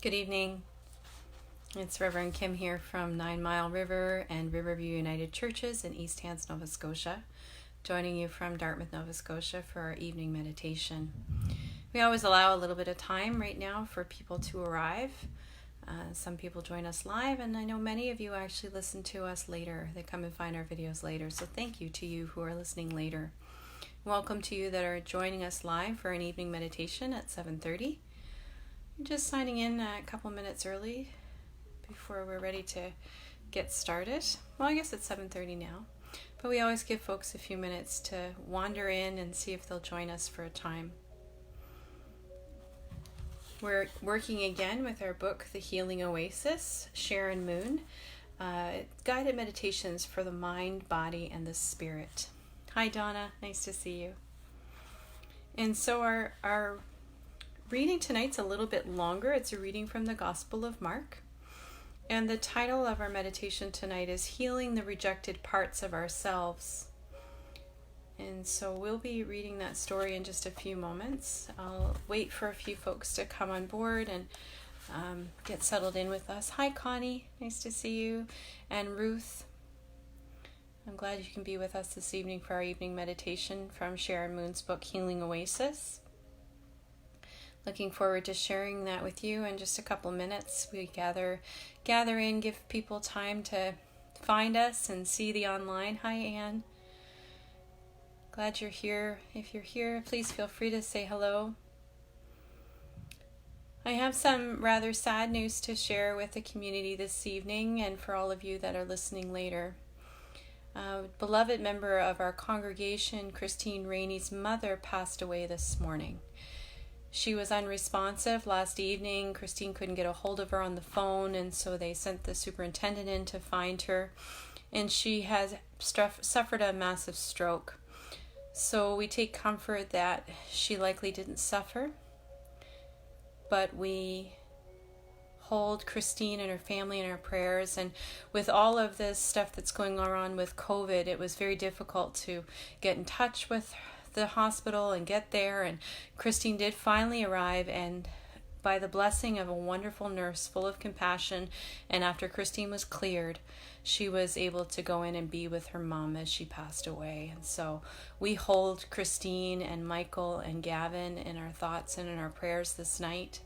Good evening. It's Reverend Kim here from 9 Mile River and Riverview United Churches in East Hants, Nova Scotia, joining you from Dartmouth, Nova Scotia for our evening meditation. We always allow a little bit of time right now for people to arrive. Some people join us live, and I know many of you actually listen to us later. They come and find our videos later, so thank you to you who are listening later. Welcome to you that are joining us live for an evening meditation at 7:30. Just signing in a couple minutes early before we're ready to get started. Well, I guess it's 7:30 now, but we always give folks a few minutes to wander in and see if they'll join us for a time. We're working again with our book, The Healing Oasis, Sharon Moon, guided meditations for the mind, body, and the spirit. Hi, Donna. Nice to see you. And so our reading tonight's a little bit longer. It's a reading from the Gospel of Mark. And the title of our meditation tonight is Healing the Rejected Parts of Ourselves. And so we'll be reading that story in just a few moments. I'll wait for a few folks to come on board and get settled in with us. Hi, Connie. Nice to see you. And Ruth. I'm glad you can be with us this evening for our evening meditation from Sharon Moon's book, Healing Oasis. Looking forward to sharing that with you in just a couple minutes. We gather in, give people time to find us and see the online. Hi, Anne. Glad you're here. If you're here, please feel free to say hello. I have some rather sad news to share with the community this evening and for all of you that are listening later. A beloved member of our congregation, Christine Rainey's mother, passed away this morning. She was unresponsive last evening. Christine couldn't get a hold of her on the phone, and so they sent the superintendent in to find her. And she has suffered a massive stroke. So we take comfort that she likely didn't suffer. But we hold Christine and her family in our prayers. And with all of this stuff that's going on with COVID, it was very difficult to get in touch with the hospital and get there, and Christine did finally arrive, and by the blessing of a wonderful nurse full of compassion, and after Christine was cleared, she was able to go in and be with her mom as she passed away. And so we hold Christine and Michael and Gavin in our thoughts and in our prayers this night.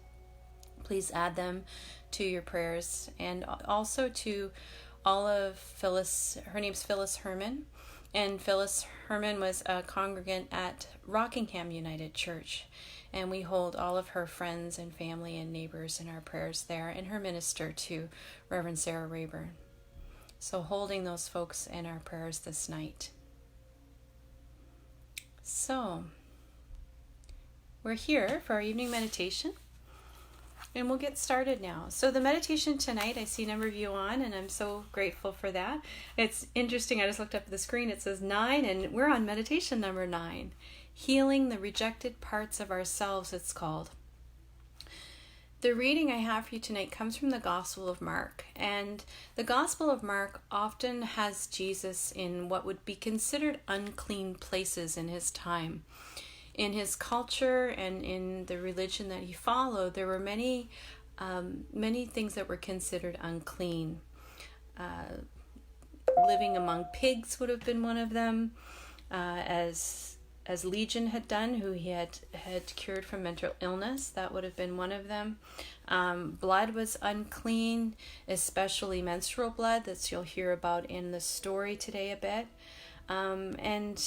Please add them to your prayers, and also to all of Phyllis. Her name's Phyllis Herman. And Phyllis Herman was a congregant at Rockingham United Church. And we hold all of her friends and family and neighbors in our prayers there, and her minister too, Reverend Sarah Rayburn. So holding those folks in our prayers this night. So, we're here for our evening meditation. And we'll get started now. So the meditation tonight, I see a number of you on, and I'm so grateful for that. It's interesting, I just looked up at the screen, it says 9, and we're on meditation number 9. Healing the Rejected Parts of Ourselves, it's called. The reading I have for you tonight comes from the Gospel of Mark. And the Gospel of Mark often has Jesus in what would be considered unclean places in his time. In his culture and in the religion that he followed, there were many things that were considered unclean. Living among pigs would have been one of them, as Legion had done, who he had cured from mental illness. That would have been one of them. Blood was unclean, especially menstrual blood, that you'll hear about in the story today a bit. And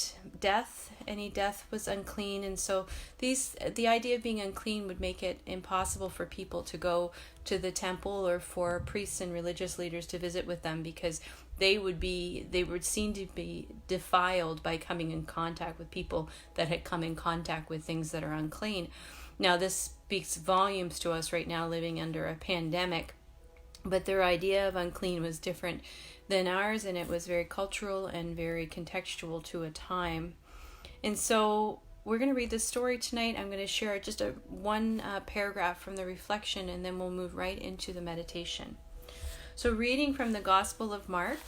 any death was unclean, and so the idea of being unclean would make it impossible for people to go to the temple or for priests and religious leaders to visit with them, because they would seem to be defiled by coming in contact with people that had come in contact with things that are unclean. Now, this speaks volumes to us right now living under a pandemic, but their idea of unclean was different than ours, and it was very cultural and very contextual to a time. And so we're going to read this story tonight. I'm going to share just one paragraph from the reflection, and then we'll move right into the meditation. So reading from the Gospel of Mark,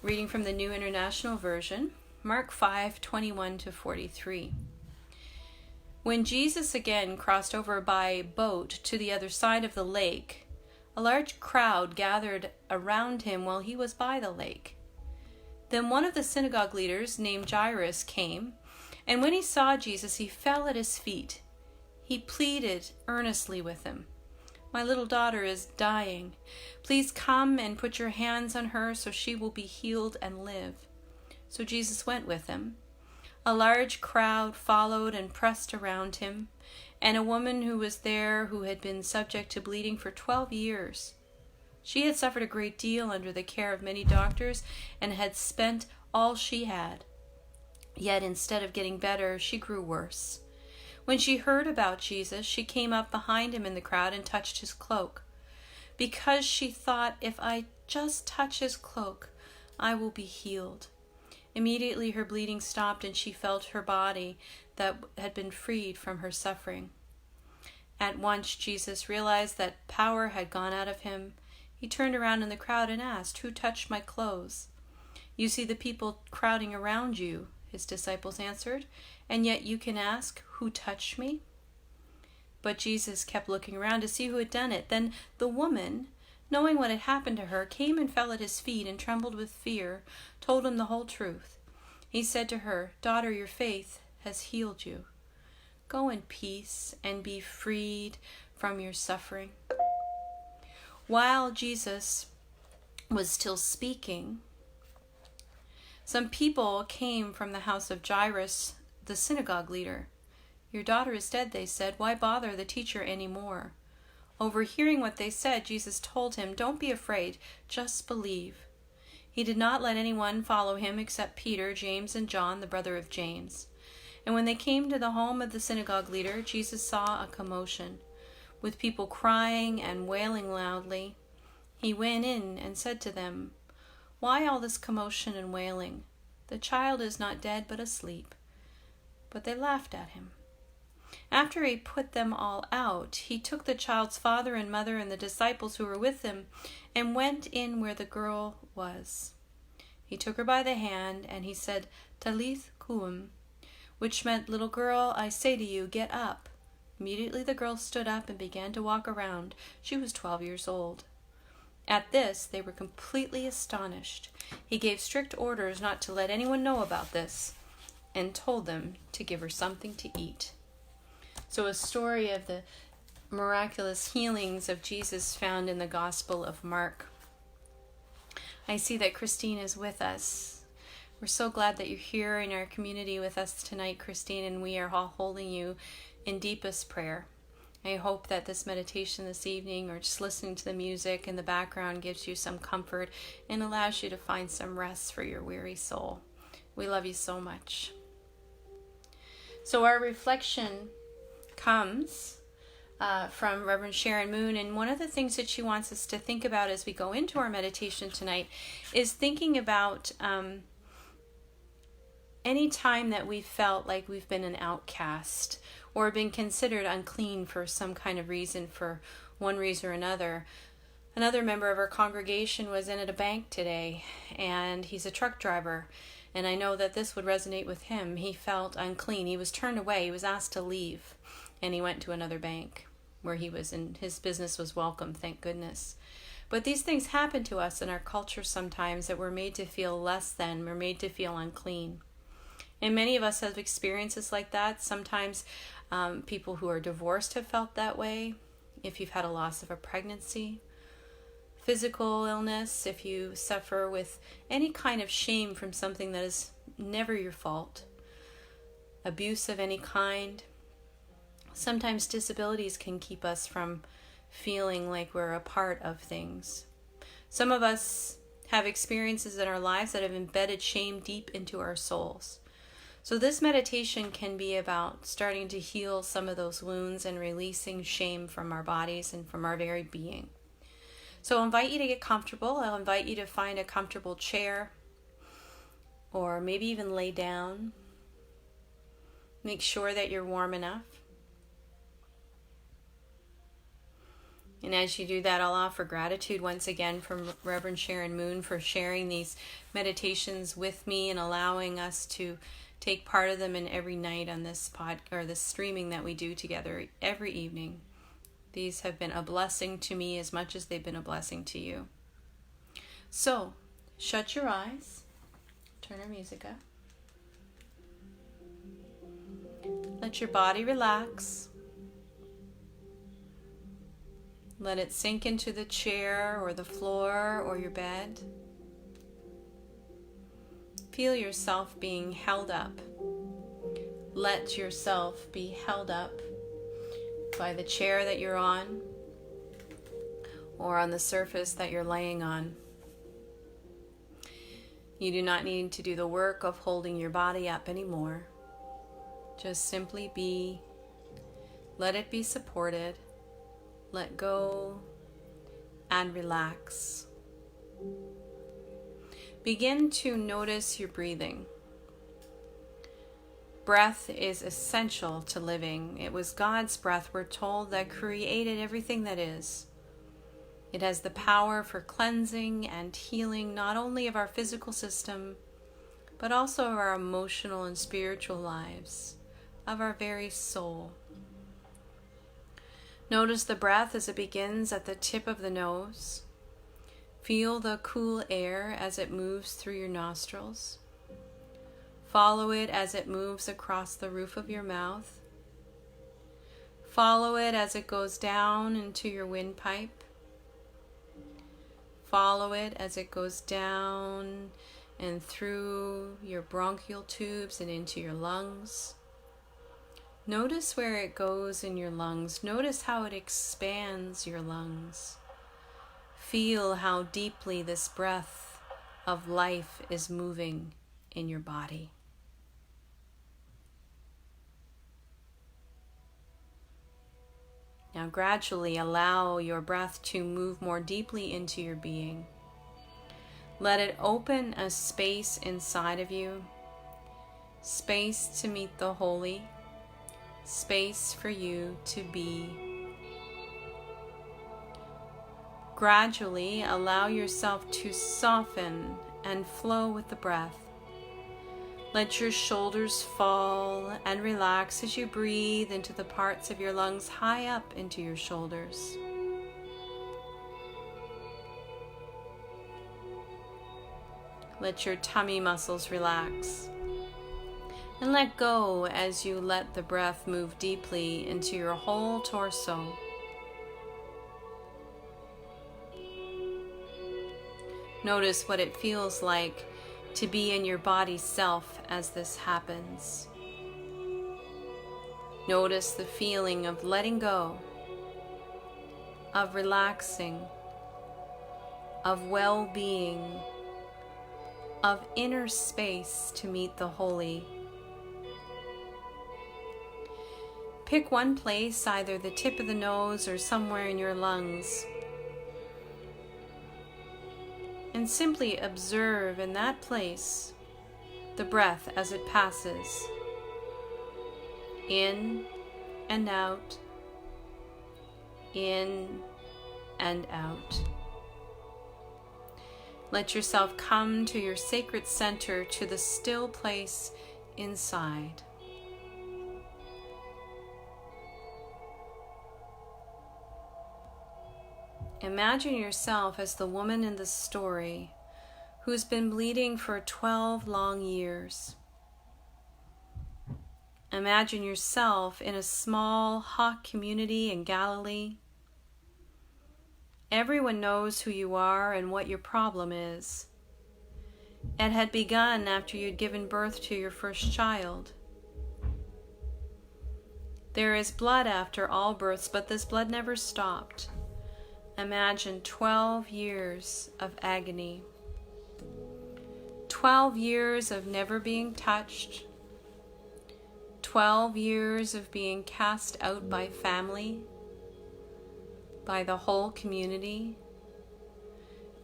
reading from the New International Version, Mark 5:21-43. When Jesus again crossed over by boat to the other side of the lake, a large crowd gathered around him while he was by the lake. Then one of the synagogue leaders, named Jairus, came, and when he saw Jesus, he fell at his feet. He pleaded earnestly with him. "My little daughter is dying. Please come and put your hands on her so she will be healed and live." So Jesus went with him. A large crowd followed and pressed around him, and a woman who was there who had been subject to bleeding for 12 years. She had suffered a great deal under the care of many doctors and had spent all she had. Yet instead of getting better, she grew worse. When she heard about Jesus, she came up behind him in the crowd and touched his cloak, because she thought, "If I just touch his cloak, I will be healed." Immediately her bleeding stopped, and she felt her body that had been freed from her suffering. At once Jesus realized that power had gone out of him. He turned around in the crowd and asked, "Who touched my clothes?" "You see the people crowding around you," his disciples answered, "and yet you can ask, 'Who touched me?'" But Jesus kept looking around to see who had done it. Then the woman, knowing what had happened to her, came and fell at his feet and trembled with fear, told him the whole truth. He said to her, "Daughter, your faith has healed you. Go in peace and be freed from your suffering." While Jesus was still speaking, some people came from the house of Jairus, the synagogue leader. "Your daughter is dead," they said. "Why bother the teacher any more?" Overhearing what they said, Jesus told him, "Don't be afraid, just believe." He did not let anyone follow him except Peter, James, and John, the brother of James. And when they came to the home of the synagogue leader, Jesus saw a commotion, with people crying and wailing loudly. He went in and said to them, "Why all this commotion and wailing? The child is not dead, but asleep." But they laughed at him. After he put them all out, he took the child's father and mother and the disciples who were with him and went in where the girl was. He took her by the hand and he said, "Talith koum," which meant, "Little girl, I say to you, get up." Immediately the girl stood up and began to walk around. She was 12 years old. At this, they were completely astonished. He gave strict orders not to let anyone know about this and told them to give her something to eat. So a story of the miraculous healings of Jesus found in the Gospel of Mark. I see that Christine is with us. We're so glad that you're here in our community with us tonight, Christine, and we are all holding you in deepest prayer. I hope that this meditation this evening, or just listening to the music in the background, gives you some comfort and allows you to find some rest for your weary soul. We love you so much. So our reflection comes from Reverend Sharon Moon, and one of the things that she wants us to think about as we go into our meditation tonight is thinking about any time that we felt like we've been an outcast or been considered unclean for some kind of reason, for one reason or another. Another member of our congregation was in at a bank today, and he's a truck driver, and I know that this would resonate with him. He felt unclean. He was turned away. He was asked to leave, and he went to another bank where he was, and his business was welcome, thank goodness. But these things happen to us in our culture sometimes, that we're made to feel less than, we're made to feel unclean. And many of us have experiences like that. Sometimes people who are divorced have felt that way. If you've had a loss of a pregnancy, physical illness, if you suffer with any kind of shame from something that is never your fault, abuse of any kind. Sometimes disabilities can keep us from feeling like we're a part of things. Some of us have experiences in our lives that have embedded shame deep into our souls. So this meditation can be about starting to heal some of those wounds and releasing shame from our bodies and from our very being. So I'll invite you to get comfortable. I'll invite you to find a comfortable chair, or maybe even lay down. Make sure that you're warm enough. And as you do that, I'll offer gratitude once again from Reverend Sharon Moon for sharing these meditations with me and allowing us to take part of them in every night on this this streaming that we do together every evening. These have been a blessing to me as much as they've been a blessing to you. So, shut your eyes. Turn our music up. Let your body relax. Let it sink into the chair or the floor or your bed. Feel yourself being held up. Let yourself be held up by the chair that you're on or on the surface that you're laying on. You do not need to do the work of holding your body up anymore. Just simply be. Let it be supported. Let go and relax. Begin to notice your breathing. Breath is essential to living. It was God's breath, we're told, that created everything that is. It has the power for cleansing and healing not only of our physical system, but also of our emotional and spiritual lives, of our very soul. Notice the breath as it begins at the tip of the nose. Feel the cool air as it moves through your nostrils. Follow it as it moves across the roof of your mouth. Follow it as it goes down into your windpipe. Follow it as it goes down and through your bronchial tubes and into your lungs. Notice where it goes in your lungs. Notice how it expands your lungs. Feel how deeply this breath of life is moving in your body. Now gradually allow your breath to move more deeply into your being. Let it open a space inside of you, space to meet the holy, space for you to be. Gradually allow yourself to soften and flow with the breath. Let your shoulders fall and relax as you breathe into the parts of your lungs high up into your shoulders. Let your tummy muscles relax. And let go as you let the breath move deeply into your whole torso. Notice what it feels like to be in your body self as this happens. Notice the feeling of letting go, of relaxing, of well-being, of inner space to meet the holy. Pick one place, either the tip of the nose or somewhere in your lungs, and simply observe in that place the breath as it passes in and out, in and out. Let yourself come to your sacred center, to the still place inside. Imagine yourself as the woman in the story who's been bleeding for 12 long years. Imagine yourself in a small, hot community in Galilee. Everyone knows who you are and what your problem is. It had begun after you'd given birth to your first child. There is blood after all births, but this blood never stopped. Imagine 12 years of agony. 12 years of never being touched. 12 years of being cast out by family, by the whole community.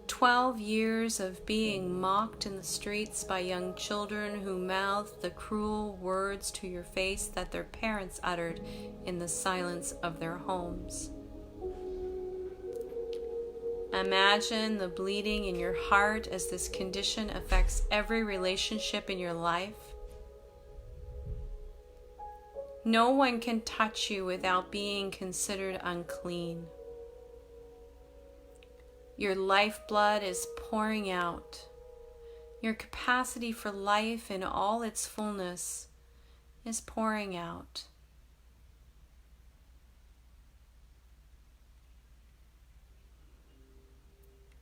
12 years of being mocked in the streets by young children who mouthed the cruel words to your face that their parents uttered in the silence of their homes. Imagine the bleeding in your heart as this condition affects every relationship in your life. No one can touch you without being considered unclean. Your lifeblood is pouring out. Your capacity for life in all its fullness is pouring out.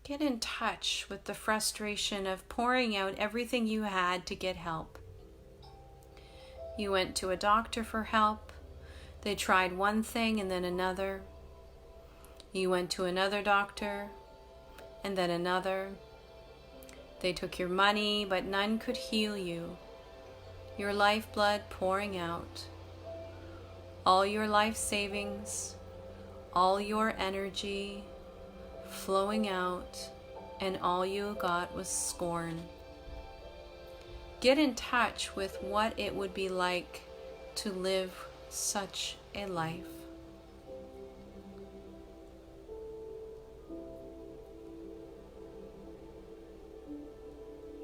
Get in touch with the frustration of pouring out everything you had to get help. You went to a doctor for help. They tried one thing and then another. You went to another doctor and then another. They took your money, but none could heal you. Your lifeblood pouring out. All your life savings, all your energy flowing out, and all you got was scorn. Get in touch with what it would be like to live such a life.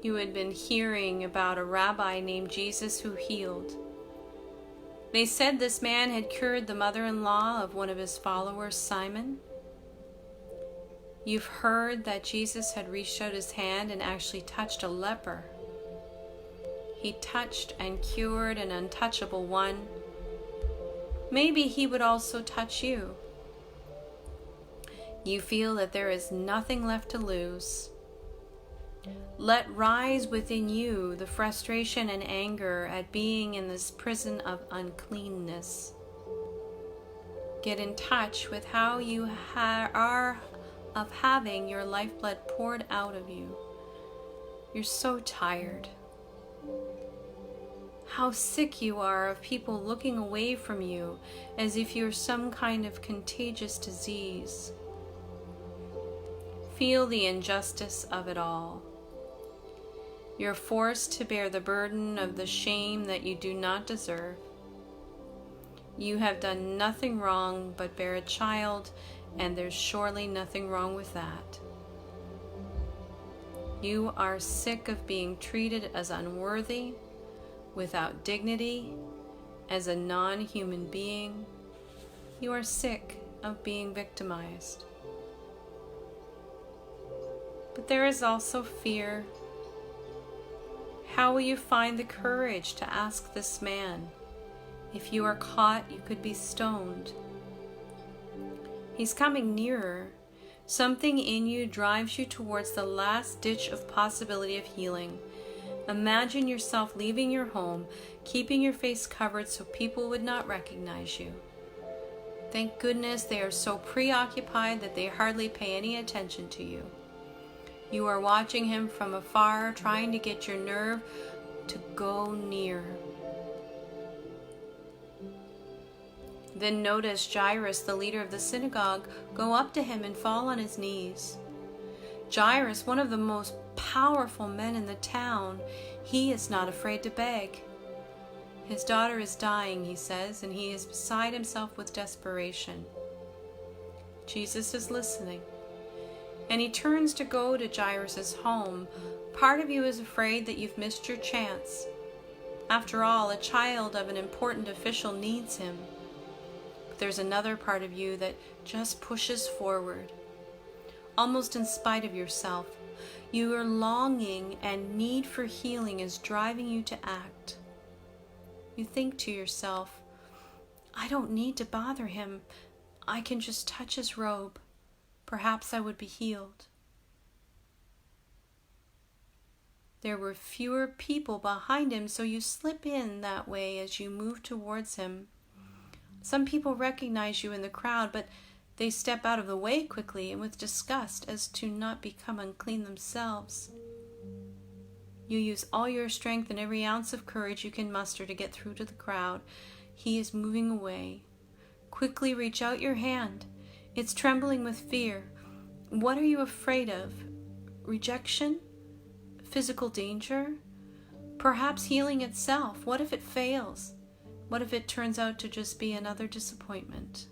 You had been hearing about a rabbi named Jesus who healed. They said this man had cured the mother-in-law of one of his followers, Simon. You've heard that Jesus had reached out his hand and actually touched a leper. He touched and cured an untouchable one. Maybe he would also touch you. You feel that there is nothing left to lose. Let rise within you the frustration and anger at being in this prison of uncleanness. Get in touch with how you are of having your lifeblood poured out of you. You're so tired. How sick you are of people looking away from you as if you're some kind of contagious disease. Feel the injustice of it all. You're forced to bear the burden of the shame that you do not deserve. You have done nothing wrong but bear a child, and there's surely nothing wrong with that. You are sick of being treated as unworthy, without dignity, as a non-human being. You are sick of being victimized. But there is also fear. How will you find the courage to ask this man? If you are caught, you could be stoned. He's coming nearer. Something in you drives you towards the last ditch of possibility of healing. Imagine yourself leaving your home, keeping your face covered so people would not recognize you. Thank goodness they are so preoccupied that they hardly pay any attention to you. You are watching him from afar, trying to get your nerve to go near. Then notice Jairus, the leader of the synagogue, go up to him and fall on his knees. Jairus, one of the most powerful men in the town, he is not afraid to beg. His daughter is dying, he says, and he is beside himself with desperation. Jesus is listening, and he turns to go to Jairus' home. Part of you is afraid that you've missed your chance. After all, a child of an important official needs him. But there's another part of you that just pushes forward, almost in spite of yourself. Your longing and need for healing is driving you to act. You think to yourself, I don't need to bother him. I can just touch his robe. Perhaps I would be healed. There were fewer people behind him, so you slip in that way as you move towards him. Some people recognize you in the crowd, but they step out of the way quickly and with disgust as to not become unclean themselves. You use all your strength and every ounce of courage you can muster to get through to the crowd. He is moving away. Quickly reach out your hand. It's trembling with fear. What are you afraid of? Rejection? Physical danger? Perhaps healing itself. What if it fails? What if it turns out to just be another disappointment?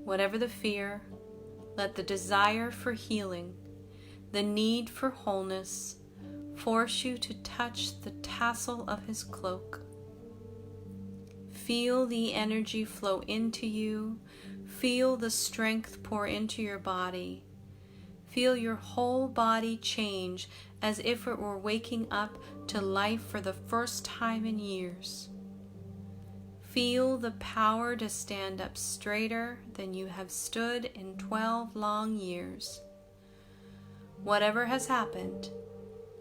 Whatever the fear, let the desire for healing, the need for wholeness, force you to touch the tassel of his cloak. Feel the energy flow into you. Feel the strength pour into your body. Feel your whole body change as if it were waking up to life for the first time in years. Feel the power to stand up straighter than you have stood in 12 long years. Whatever has happened,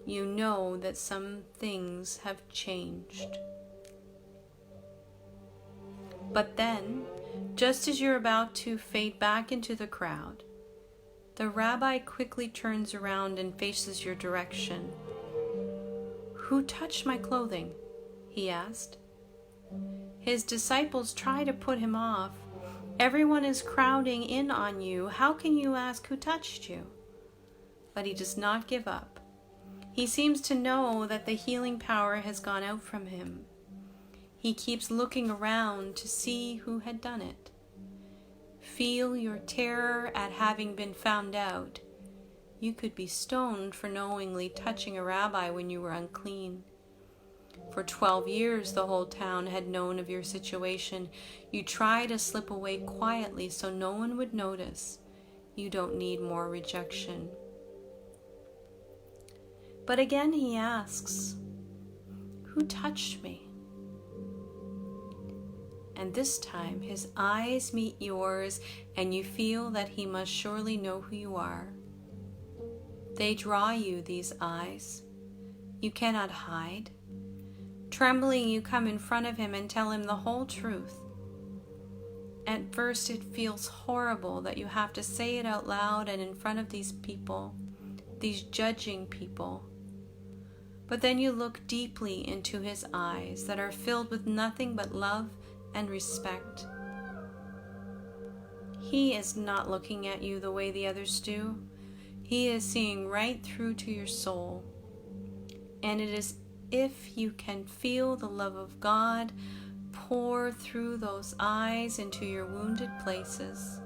you know that some things have changed. But then, just as you're about to fade back into the crowd, the rabbi quickly turns around and faces your direction. "Who touched my clothing?" he asked. His disciples try to put him off. "Everyone is crowding in on you. How can you ask who touched you?" But he does not give up. He seems to know that the healing power has gone out from him. He keeps looking around to see who had done it. Feel your terror at having been found out. You could be stoned for knowingly touching a rabbi when you were unclean. For 12 years the whole town had known of your situation. You try to slip away quietly so no one would notice. You don't need more rejection. But again he asks, "Who touched me?" And this time his eyes meet yours and you feel that he must surely know who you are. They draw you, these eyes. You cannot hide. Trembling, you come in front of him and tell him the whole truth. At first it feels horrible that you have to say it out loud and in front of these people, these judging people. But then you look deeply into his eyes that are filled with nothing but love and respect. He is not looking at you the way the others do. He is seeing right through to your soul. And it is if you can feel the love of God pour through those eyes into your wounded places.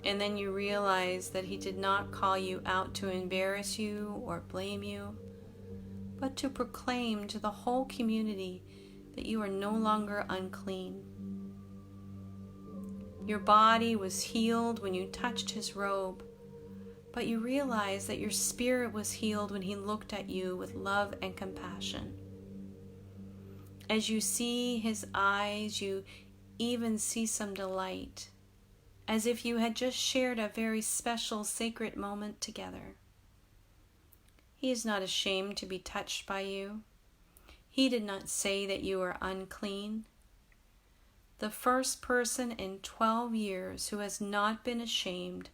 And then you realize that he did not call you out to embarrass you or blame you, but to proclaim to the whole community that you are no longer unclean. Your body was healed when you touched his robe, but you realize that your spirit was healed when he looked at you with love and compassion. As you see his eyes, you even see some delight, as if you had just shared a very special, sacred moment together. He is not ashamed to be touched by you. He did not say that you are unclean. The first person in 12 years who has not been ashamed.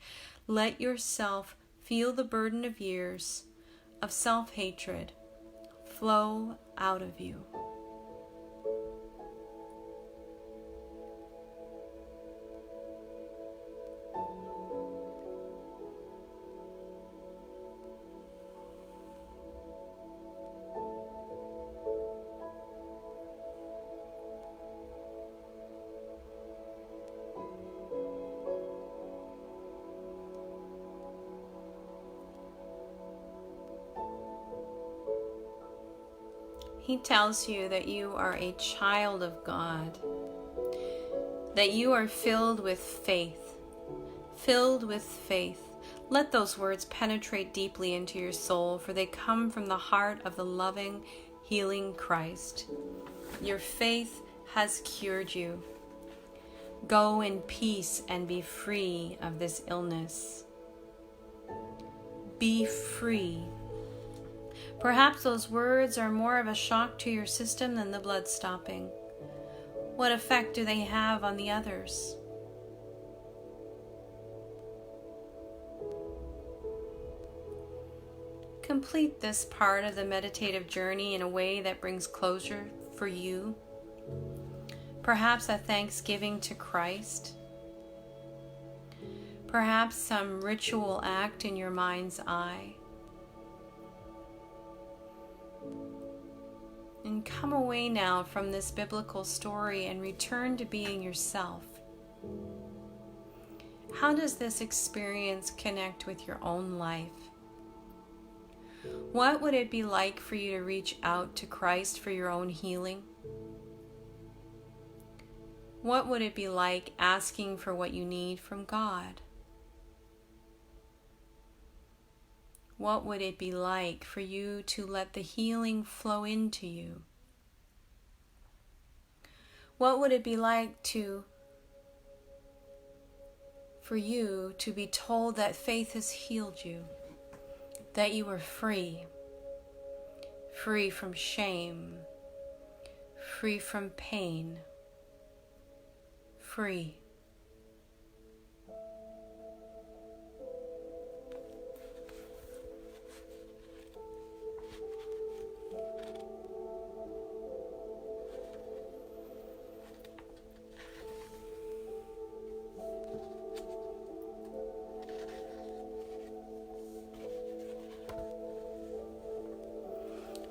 Let yourself feel the burden of years of self-hatred flow out of you. He tells you that you are a child of God, that you are filled with faith, filled with faith. Let those words penetrate deeply into your soul, for they come from the heart of the loving, healing Christ. Your faith has cured you. Go in peace and be free of this illness. Be free. Perhaps those words are more of a shock to your system than the blood stopping. What effect do they have on the others? Complete this part of the meditative journey in a way that brings closure for you. Perhaps a thanksgiving to Christ. Perhaps some ritual act in your mind's eye. And come away now from this biblical story and return to being yourself. How does this experience connect with your own life? What would it be like for you to reach out to Christ for your own healing? What would it be like asking for what you need from God? What would it be like for you to let the healing flow into you? What would it be like for you to be told that faith has healed you, that you are free, free from shame, free from pain, free?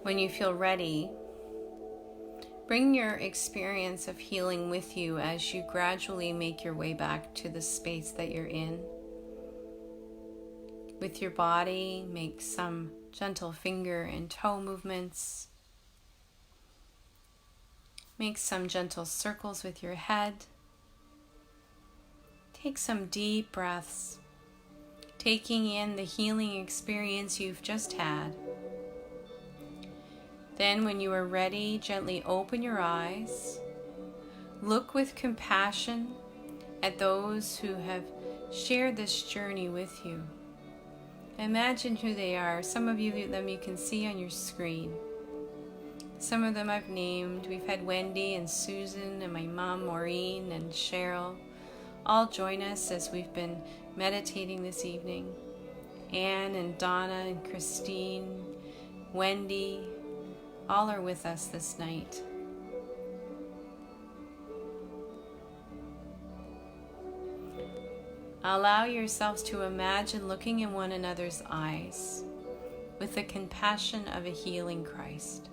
When you feel ready, bring your experience of healing with you as you gradually make your way back to the space that you're in. With your body, make some gentle finger and toe movements. Make some gentle circles with your head. Take some deep breaths, taking in the healing experience you've just had. Then, when you are ready, gently open your eyes. Look with compassion at those who have shared this journey with you. Imagine who they are. Some of them you can see on your screen. Some of them I've named. We've had Wendy and Susan and my mom, Maureen and Cheryl, all join us as we've been meditating this evening. Anne and Donna and Christine, Wendy, all are with us this night. Allow yourselves to imagine looking in one another's eyes with the compassion of a healing Christ.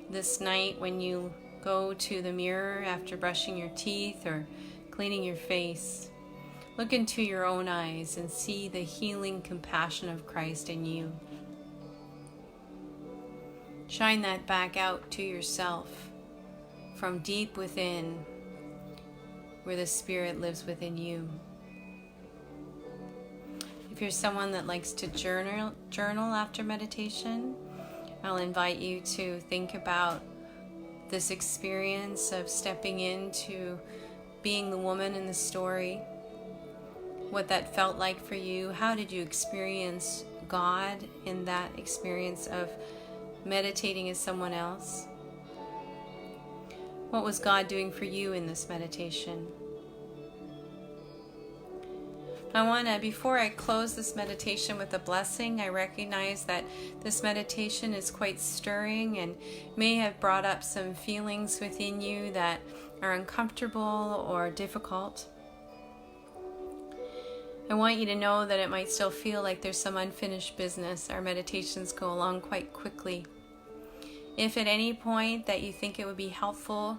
This night, when you go to the mirror after brushing your teeth or cleaning your face, look into your own eyes and see the healing compassion of Christ in you. Shine that back out to yourself from deep within, where the Spirit lives within you. If you're someone that likes to journal after meditation, I'll invite you to think about this experience of stepping into being the woman in the story, what that felt like for you. How did you experience God in that experience of meditating as someone else? What was God doing for you in this meditation? Before I close this meditation with a blessing, I recognize that this meditation is quite stirring and may have brought up some feelings within you that are uncomfortable or difficult. I want you to know that it might still feel like there's some unfinished business. Our meditations go along quite quickly. If at any point that you think it would be helpful,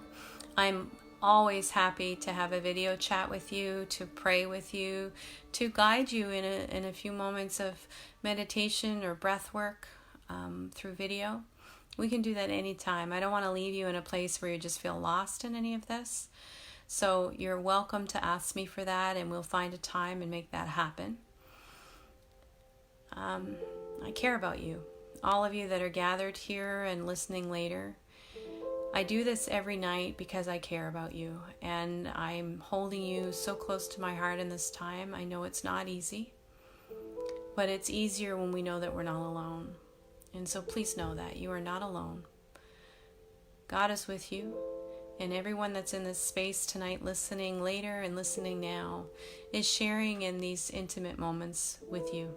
I'm always happy to have a video chat with you, to pray with you, to guide you in a few moments of meditation or breath work through video. We can do that anytime. I don't want to leave you in a place where you just feel lost in any of this. So you're welcome to ask me for that, and we'll find a time and make that happen. I care about you. All of you that are gathered here and listening later. I do this every night because I care about you, and I'm holding you so close to my heart in this time. I know it's not easy, but it's easier when we know that we're not alone. And so please know that you are not alone. God is with you, and everyone that's in this space tonight, listening later and listening now, is sharing in these intimate moments with you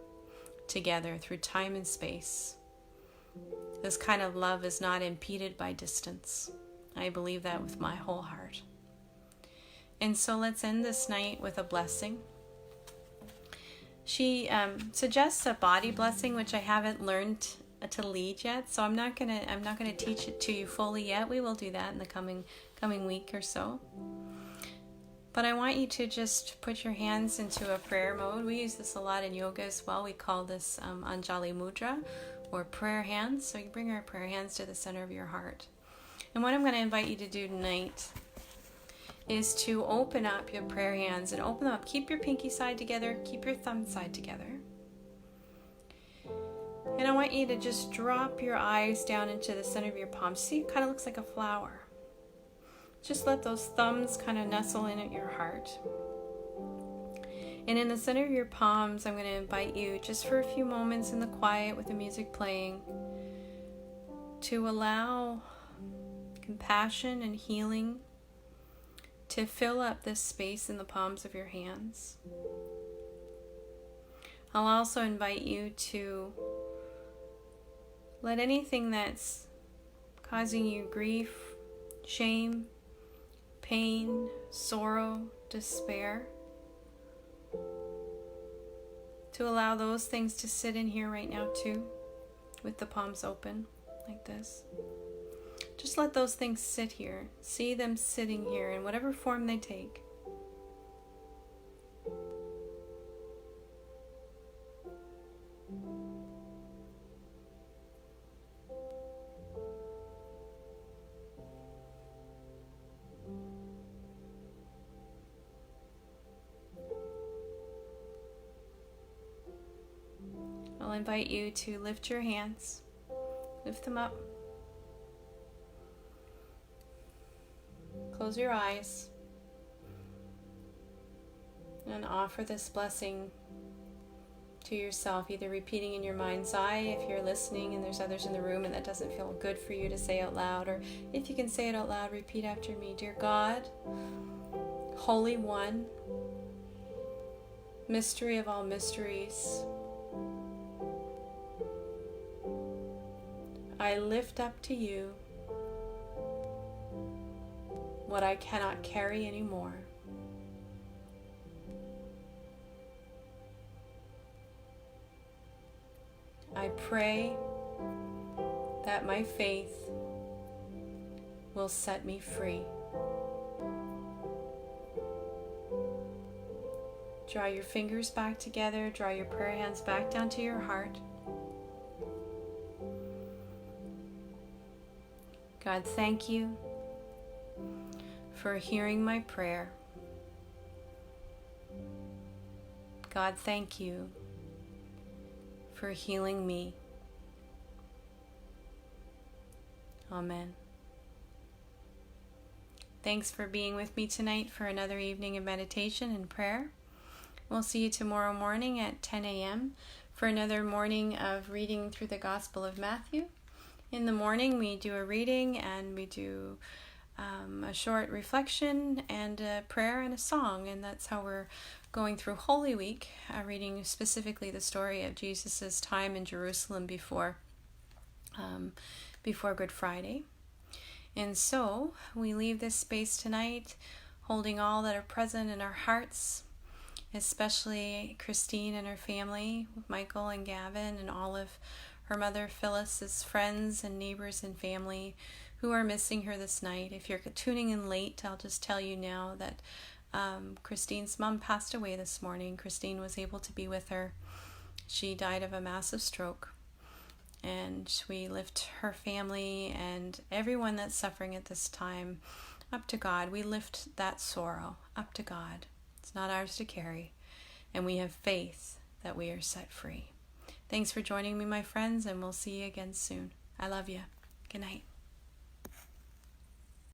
together through time and space. This kind of love is not impeded by distance. I believe that with my whole heart. And so let's end this night with a blessing. She suggests a body blessing, which I haven't learned to lead yet, so I'm not gonna teach it to you fully yet. We will do that in the coming week or so. But I want you to just put your hands into a prayer mode. We use this a lot in yoga as well. We call this Anjali Mudra, or prayer hands. So you bring our prayer hands to the center of your heart. And what I'm going to invite you to do tonight is to open up your prayer hands and open them up. Keep your pinky side together. Keep your thumb side together. And I want you to just drop your eyes down into the center of your palm. See, it kind of looks like a flower. Just let those thumbs kind of nestle in at your heart. And in the center of your palms, I'm going to invite you, just for a few moments in the quiet with the music playing, to allow compassion and healing to fill up this space in the palms of your hands. I'll also invite you to let anything that's causing you grief, shame, pain, sorrow, despair, to allow those things to sit in here right now too, with the palms open like this. Just let those things sit here. See them sitting here in whatever form they take. I'll invite you to lift your hands. Lift them up. Close your eyes and offer this blessing to yourself, either repeating in your mind's eye if you're listening and there's others in the room and that doesn't feel good for you to say out loud, or if you can say it out loud, repeat after me. Dear God, Holy One, mystery of all mysteries, I lift up to you what I cannot carry anymore. I pray that my faith will set me free. Draw your fingers back together, draw your prayer hands back down to your heart. God, thank you for hearing my prayer. God, thank you for healing me. Amen. Thanks for being with me tonight for another evening of meditation and prayer. We'll see you tomorrow morning at 10 a.m. for another morning of reading through the Gospel of Matthew. In the morning, we do a reading and we do a short reflection and a prayer and a song, and that's how we're going through Holy Week, reading specifically the story of Jesus' time in Jerusalem before Good Friday. And so we leave this space tonight holding all that are present in our hearts, especially Christine and her family, Michael and Gavin, and all of her mother Phyllis's friends and neighbors and family who are missing her this night. If you're tuning in late, I'll just tell you now that Christine's mom passed away this morning. Christine was able to be with her. She died of a massive stroke. And we lift her family and everyone that's suffering at this time up to God. We lift that sorrow up to God. It's not ours to carry. And we have faith that we are set free. Thanks for joining me, my friends, and we'll see you again soon. I love you. Good night.